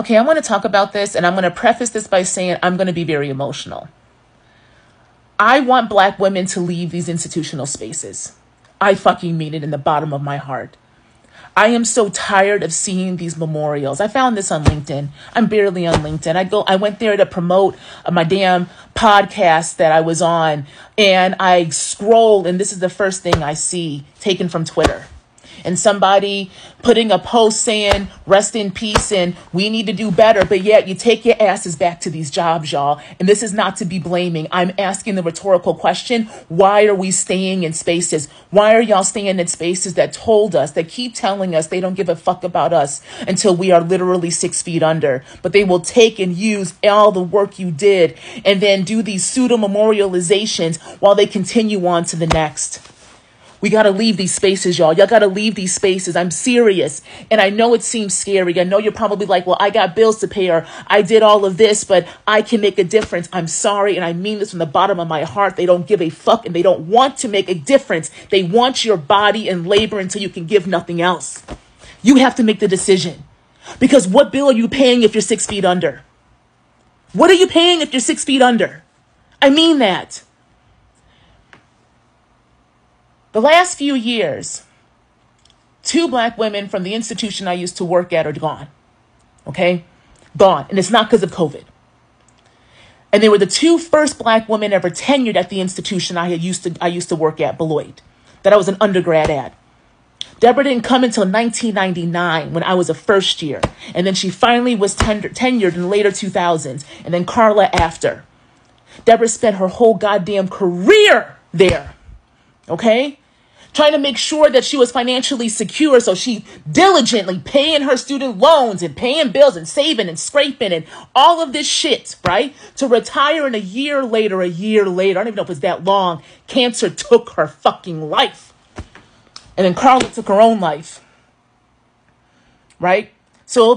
Okay, I want to talk about this, and I'm going to preface this by saying I'm going to be very emotional. I want Black women to leave these institutional spaces. I fucking mean it in the bottom of my heart. I am so tired of seeing these memorials. I found this on LinkedIn. I'm barely on LinkedIn. I went there to promote my damn podcast that I was on, and I scroll, and this is the first thing I see taken from Twitter. And somebody putting a post saying, rest in peace, and we need to do better. But yet you take your asses back to these jobs, y'all. And this is not to be blaming. I'm asking the rhetorical question. Why are we staying in spaces? Why are y'all staying in spaces that keep telling us they don't give a fuck about us until we are literally 6 feet under? But they will take and use all the work you did and then do these pseudo memorializations while they continue on to the next. We got to leave these spaces, y'all. Y'all got to leave these spaces. I'm serious. And I know it seems scary. I know you're probably like, well, I got bills to pay, or I did all of this, but I can make a difference. I'm sorry. And I mean this from the bottom of my heart. They don't give a fuck, and they don't want to make a difference. They want your body and labor until you can give nothing else. You have to make the decision, because what bill are you paying if you're 6 feet under? What are you paying if you're 6 feet under? I mean that. The last few years, 2 Black women from the institution I used to work at are gone. Okay? Gone. And it's not because of COVID. And they were the 2 first Black women ever tenured at the institution I used to work at, Beloit, that I was an undergrad at. Deborah didn't come until 1999 when I was a first year. And then she finally was tenured in the later 2000s. And then Carla after. Deborah spent her whole goddamn career there. Okay? Trying to make sure that she was financially secure. So she diligently paying her student loans and paying bills and saving and scraping and all of this shit, right? To retire, and a year later, I don't even know if it's that long, cancer took her fucking life. And then Carla took her own life. Right? So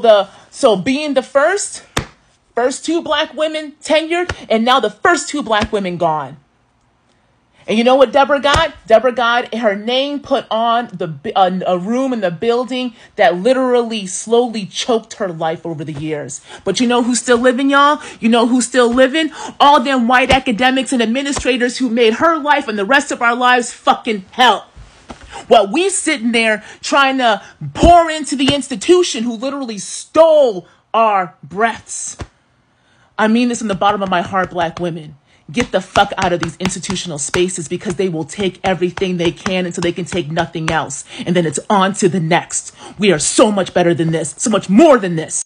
being the first 2 Black women tenured, and now the first 2 Black women gone. And you know what Deborah got? Deborah got her name put on a room in the building that literally slowly choked her life over the years. But you know who's still living, y'all? You know who's still living? All them white academics and administrators who made her life and the rest of our lives fucking hell. While we sitting there trying to pour into the institution who literally stole our breaths. I mean this from the bottom of my heart, Black women. Get the fuck out of these institutional spaces, because they will take everything they can until they can take nothing else. And then it's on to the next. We are so much better than this, so much more than this.